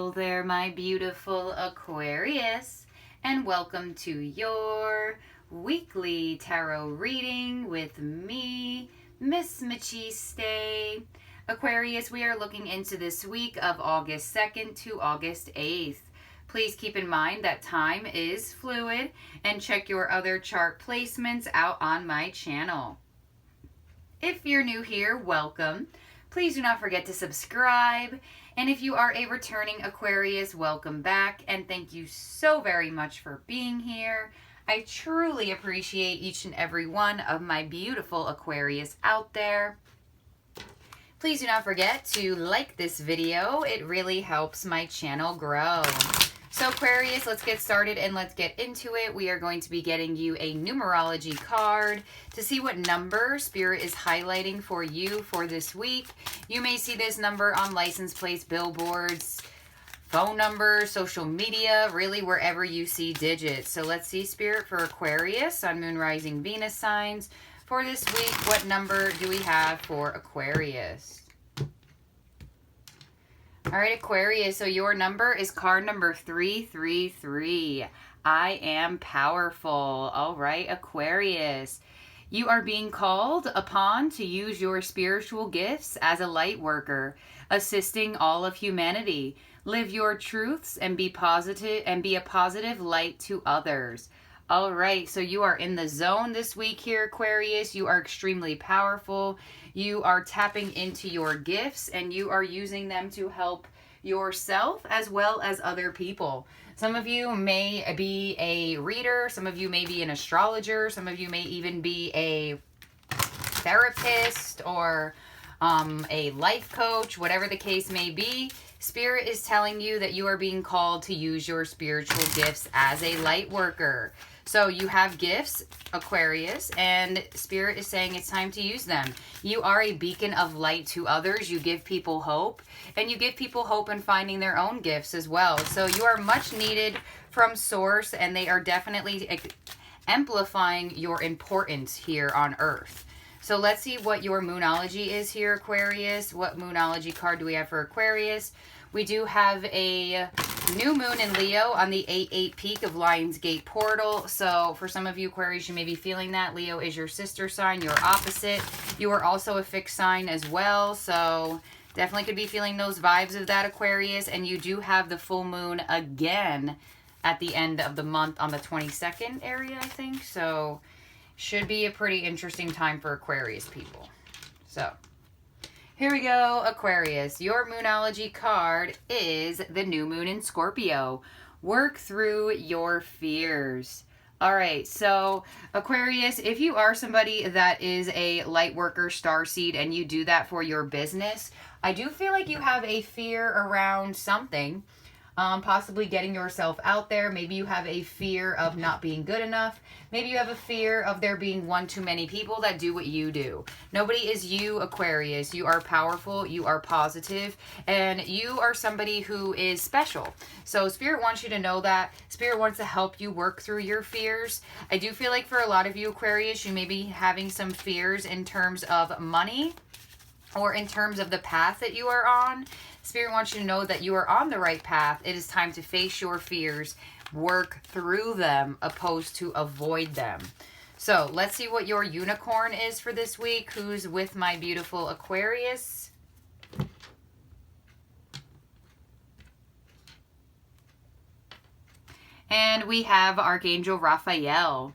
Hello there, my beautiful Aquarius, and welcome to your weekly tarot reading with me, Miss Machiste. Aquarius, we are looking into this week of August 2nd to August 8th. Please keep in mind that time is fluid and check your other chart placements out on my channel. If you're new here, welcome. Please do not forget to subscribe. And if you are a returning Aquarius, welcome back. And thank you so very much for being here. I truly appreciate each and every one of my beautiful Aquarius out there. Please do not forget to like this video. It really helps my channel grow. So Aquarius, let's get started and let's get into it. We are going to be getting you a numerology card to see what number Spirit is highlighting for you for this week. You may see this number on license plates, billboards, phone numbers, social media, really wherever you see digits. So let's see Spirit for Aquarius, Sun, Moon, Rising, Venus signs. For this week, what number do we have for Aquarius? All right, Aquarius, so your number is card number 333. I am powerful. All right, Aquarius. You are being called upon to use your spiritual gifts as a light worker, assisting all of humanity. Live your truths and be positive and be a positive light to others. All right, so you are in the zone this week here, Aquarius. You are extremely powerful. You are tapping into your gifts and you are using them to help yourself as well as other people. Some of you may be a reader. Some of you may be an astrologer. Some of you may even be a therapist or a life coach, whatever the case may be. Spirit is telling you that you are being called to use your spiritual gifts as a light worker. So you have gifts, Aquarius, and Spirit is saying it's time to use them. You are a beacon of light to others. You give people hope, and you give people hope in finding their own gifts as well. So you are much needed from Source, and they are definitely amplifying your importance here on Earth. So let's see what your Moonology is here, Aquarius. What Moonology card do we have for Aquarius? We do have a new moon in Leo on the 8-8 peak of Lion's Gate portal. So for some of you Aquarius, you may be feeling that. Leo is your sister sign, your opposite. You are also a fixed sign as well. So definitely could be feeling those vibes of that, Aquarius. And you do have the full moon again at the end of the month on the 22nd area, I think. So should be a pretty interesting time for Aquarius people. So here we go, Aquarius. Your Moonology card is the new moon in Scorpio. Work through your fears. All right, so Aquarius, if you are somebody that is a light worker, starseed, and you do that for your business, I do feel like you have a fear around something. Possibly getting yourself out there. Maybe you have a fear of not being good enough. Maybe you have a fear of there being one too many people that do what you do. Nobody is you, Aquarius. You are powerful, you are positive, and you are somebody who is special. So Spirit wants you to know that. Spirit wants to help you work through your fears. I do feel like for a lot of you, Aquarius, you may be having some fears in terms of money or in terms of the path that you are on. Spirit wants you to know that you are on the right path. It is time to face your fears, work through them, opposed to avoid them. So let's see what your unicorn is for this week. Who's with my beautiful Aquarius? And we have Archangel Raphael.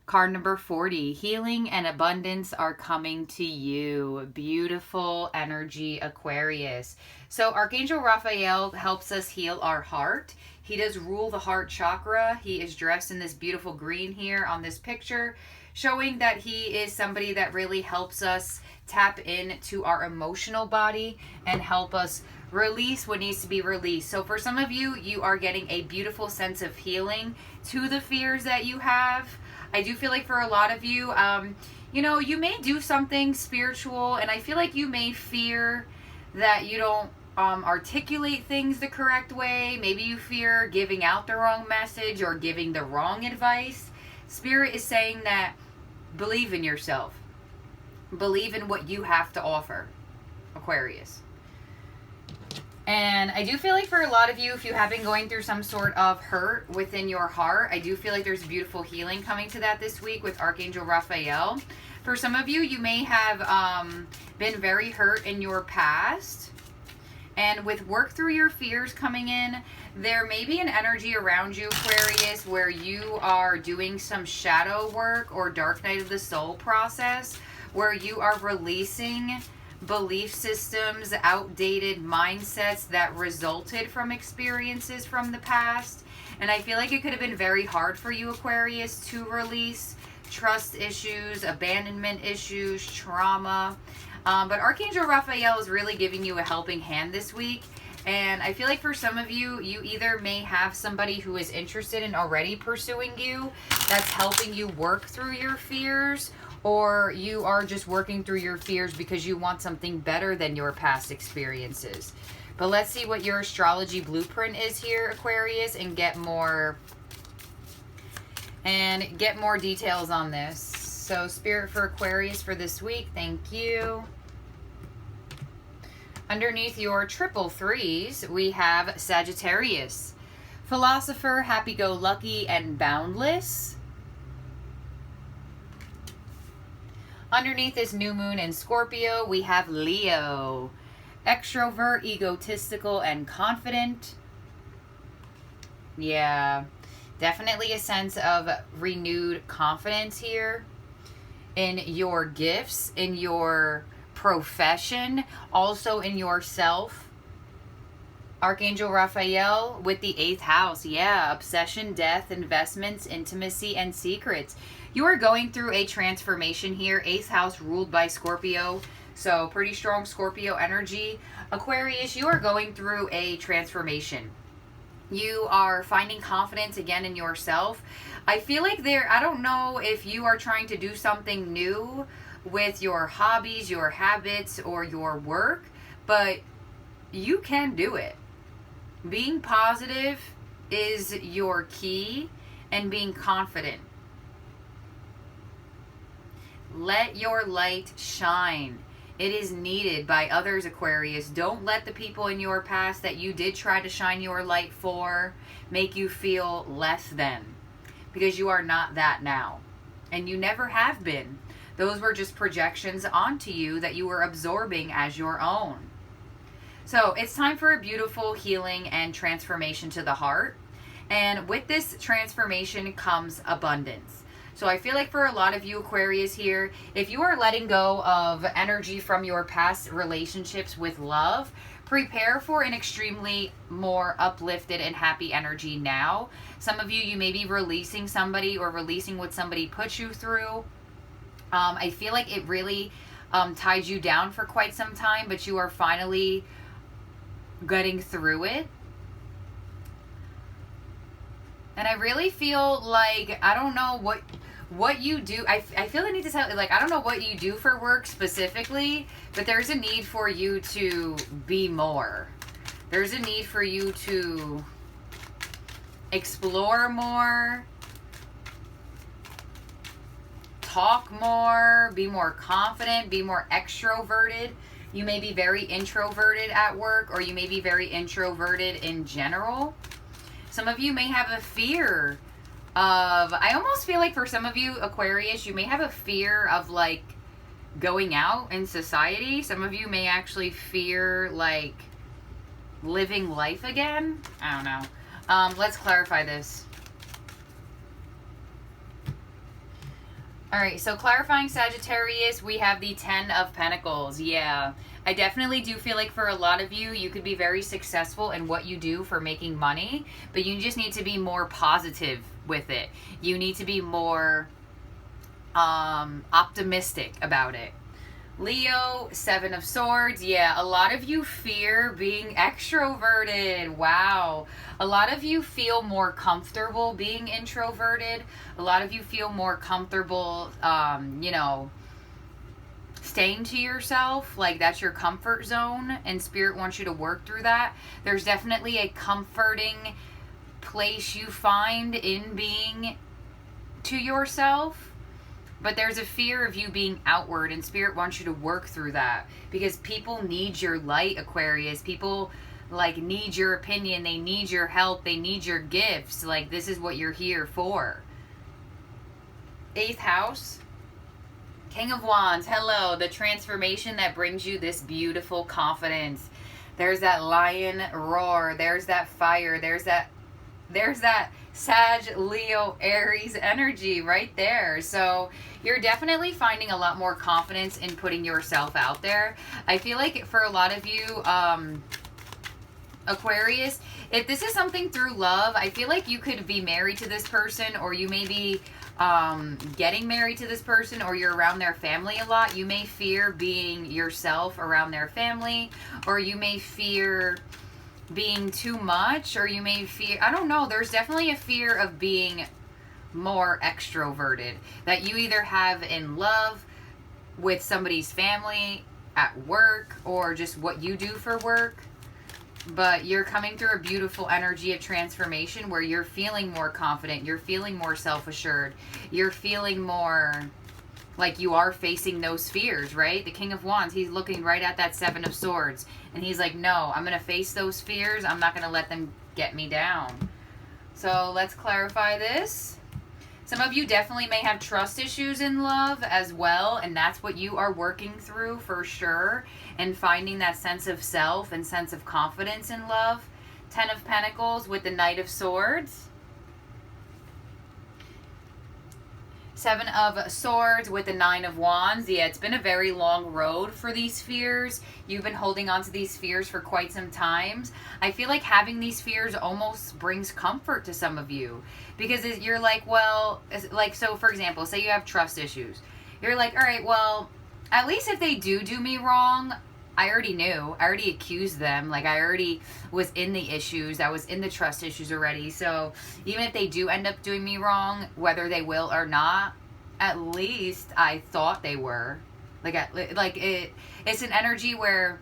Card number 40, healing and abundance are coming to you. Beautiful energy, Aquarius. So Archangel Raphael helps us heal our heart. He does rule the heart chakra. He is dressed in this beautiful green here on this picture, showing that he is somebody that really helps us tap into our emotional body and help us release what needs to be released. So for some of you, you are getting a beautiful sense of healing to the fears that you have. I do feel like for a lot of you, you know, you may do something spiritual, and I feel like you may fear that you don't articulate things the correct way. Maybe you fear giving out the wrong message or giving the wrong advice. Spirit is saying that believe in yourself. Believe in what you have to offer, Aquarius. And I do feel like for a lot of you, if you have been going through some sort of hurt within your heart, I do feel like there's beautiful healing coming to that this week with Archangel Raphael. For some of you, you may have been very hurt in your past. And with work through your fears coming in, there may be an energy around you, Aquarius, where you are doing some shadow work or dark night of the soul process, where you are releasing belief systems, outdated mindsets that resulted from experiences from the past. And I feel like it could have been very hard for you, Aquarius, to release trust issues, abandonment issues, trauma. But Archangel Raphael is really giving you a helping hand this week. And I feel like for some of you, you either may have somebody who is interested in already pursuing you that's helping you work through your fears, or you are just working through your fears because you want something better than your past experiences. But let's see what your astrology blueprint is here, Aquarius, and get more details on this. So Spirit for Aquarius for this week, thank you. Underneath your triple threes, we have Sagittarius, philosopher, happy-go-lucky, and boundless. Underneath this new moon in Scorpio, we have Leo, extrovert, egotistical, and confident. Yeah, definitely a sense of renewed confidence here in your gifts, in your profession, also in yourself. Archangel Raphael with the 8th house. Yeah, obsession, death, investments, intimacy, and secrets. You are going through a transformation here. 8th house ruled by Scorpio. So pretty strong Scorpio energy. Aquarius, you are going through a transformation. You are finding confidence again in yourself. I feel like I don't know if you are trying to do something new with your hobbies, your habits, or your work, but you can do it. Being positive is your key, and being confident. Let your light shine. It is needed by others, Aquarius. Don't let the people in your past that you did try to shine your light for make you feel less than, because you are not that now, and you never have been. Those were just projections onto you that you were absorbing as your own. So it's time for a beautiful healing and transformation to the heart. And with this transformation comes abundance. So I feel like for a lot of you Aquarius here, if you are letting go of energy from your past relationships with love, prepare for an extremely more uplifted and happy energy now. Some of you, you may be releasing somebody or releasing what somebody put you through. I feel like it really tied you down for quite some time, but you are finally getting through it. And I really feel like, I don't know what you do. I feel the need to tell, like, I don't know what you do for work specifically, but there's a need for you to be more. There's a need for you to explore more, talk more, be more confident, be more extroverted. You may be very introverted at work, or you may be very introverted in general. Some of you may have a fear of, I almost feel like for some of you Aquarius, you may have a fear of like going out in society. Some of you may actually fear like living life again. I don't know. Let's clarify this. All right, so clarifying Sagittarius, we have the 10 of Pentacles. Yeah, I definitely do feel like for a lot of you, you could be very successful in what you do for making money, but you just need to be more positive with it. You need to be more optimistic about it. Leo, 7 of Swords. Yeah, a lot of you fear being extroverted. Wow. A lot of you feel more comfortable being introverted. A lot of you feel more comfortable, you know, staying to yourself. Like that's your comfort zone, and Spirit wants you to work through that. There's definitely a comforting place you find in being to yourself. But there's a fear of you being outward, and Spirit wants you to work through that because people need your light, Aquarius. People like need your opinion, they need your help, they need your gifts. Like, this is what you're here for. 8th house, King of Wands. Hello, the transformation that brings you this beautiful confidence. There's that lion roar, there's that fire, there's that Sag, Leo, Aries energy right there. So you're definitely finding a lot more confidence in putting yourself out there. I feel like for a lot of you, Aquarius, if this is something through love, I feel like you could be married to this person, or you may be getting married to this person, or you're around their family a lot. You may fear being yourself around their family, or you may fear being too much, or you may fear, I don't know, there's definitely a fear of being more extroverted that you either have in love, with somebody's family, at work, or just what you do for work. But you're coming through a beautiful energy of transformation where you're feeling more confident, you're feeling more self-assured, you're feeling more like you are facing those fears, right? The King of Wands, he's looking right at that 7 of Swords. And he's like, no, I'm going to face those fears. I'm not going to let them get me down. So let's clarify this. Some of you definitely may have trust issues in love as well. And that's what you are working through for sure. And finding that sense of self and sense of confidence in love. 10 of Pentacles with the Knight of Swords. 7 of Swords with the 9 of Wands. Yeah, it's been a very long road for these fears. You've been holding on to these fears for quite some time. I feel like having these fears almost brings comfort to some of you. Because you're like, well, like, so for example, say you have trust issues. You're like, all right, well, at least if they do me wrong, I already knew. I already accused them. Like, I already was in the issues. I was in the trust issues already. So even if they do end up doing me wrong, whether they will or not, at least I thought they were. It's an energy where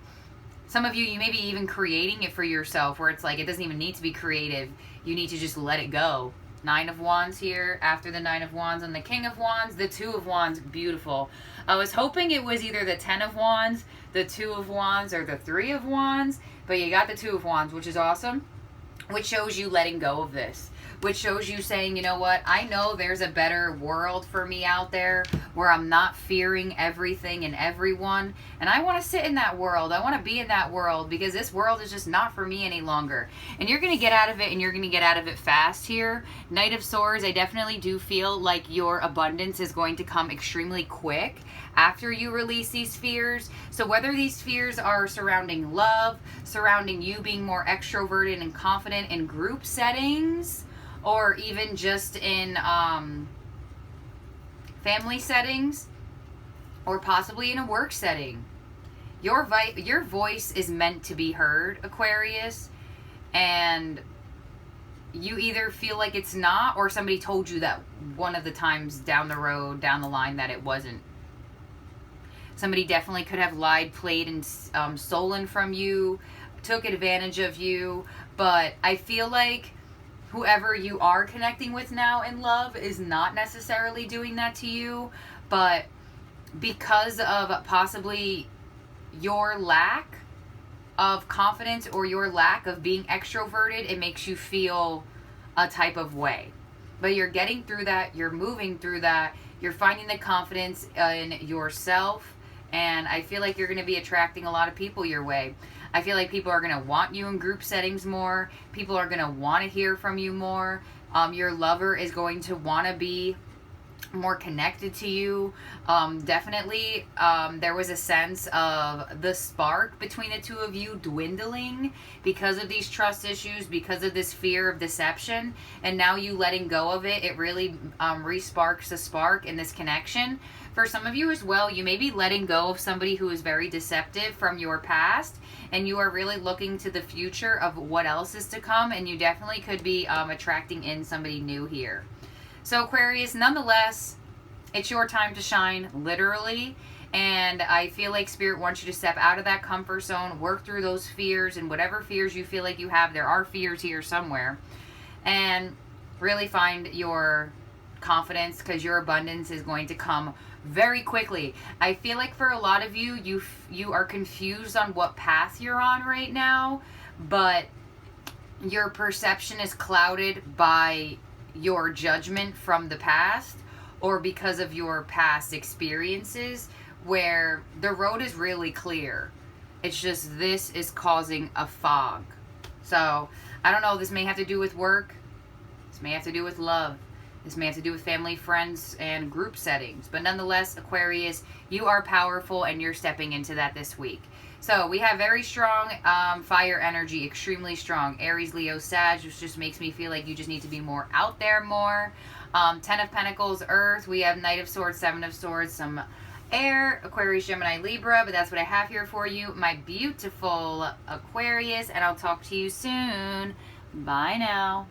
some of you, you may be even creating it for yourself, where it's like, it doesn't even need to be creative. You need to just let it go. 9 of Wands here, after the 9 of Wands, and the King of Wands, the 2 of Wands, beautiful. I was hoping it was either the 10 of Wands, the 2 of Wands, or the 3 of Wands, but you got the 2 of Wands, which is awesome, which shows you letting go of this, which shows you saying, you know what, I know there's a better world for me out there where I'm not fearing everything and everyone, and I want to sit in that world. I want to be in that world because this world is just not for me any longer. And you're going to get out of it, and you're going to get out of it fast here. Knight of Swords, I definitely do feel like your abundance is going to come extremely quick after you release these fears. So whether these fears are surrounding love, surrounding you being more extroverted and confident in group settings, or even just in family settings, or possibly in a work setting, your voice is meant to be heard, Aquarius, and you either feel like it's not, or somebody told you that one of the times down the road, down the line, that it wasn't. Somebody definitely could have lied, played, and stolen from you, took advantage of you. But I feel like whoever you are connecting with now in love is not necessarily doing that to you. But because of possibly your lack of confidence or your lack of being extroverted, it makes you feel a type of way. But you're getting through that. You're moving through that. You're finding the confidence in yourself. And I feel like you're going to be attracting a lot of people your way. I feel like people are going to want you in group settings more. People are going to want to hear from you more. Your lover is going to want to be more connected to you. Definitely, there was a sense of the spark between the two of you dwindling because of these trust issues, because of this fear of deception. And now you letting go of it, it really re-sparks the spark in this connection. For some of you as well, you may be letting go of somebody who is very deceptive from your past, and you are really looking to the future of what else is to come, and you definitely could be attracting in somebody new here. So Aquarius, nonetheless, it's your time to shine, literally, and I feel like Spirit wants you to step out of that comfort zone, work through those fears, and whatever fears you feel like you have, there are fears here somewhere, and really find your confidence, because your abundance is going to come very quickly. I feel like for a lot of you, you are confused on what path you're on right now, but your perception is clouded by your judgment from the past or because of your past experiences, where the road is really clear. It's just this is causing a fog. So I don't know, this may have to do with work, this may have to do with love, this may have to do with family, friends, and group settings. But nonetheless, Aquarius, you are powerful and you're stepping into that this week. So we have very strong fire energy, extremely strong. Aries, Leo, Sag, which just makes me feel like you just need to be more out there more. Ten of Pentacles, Earth. We have Knight of Swords, Seven of Swords, some air, Aquarius, Gemini, Libra. But that's what I have here for you, my beautiful Aquarius. And I'll talk to you soon. Bye now.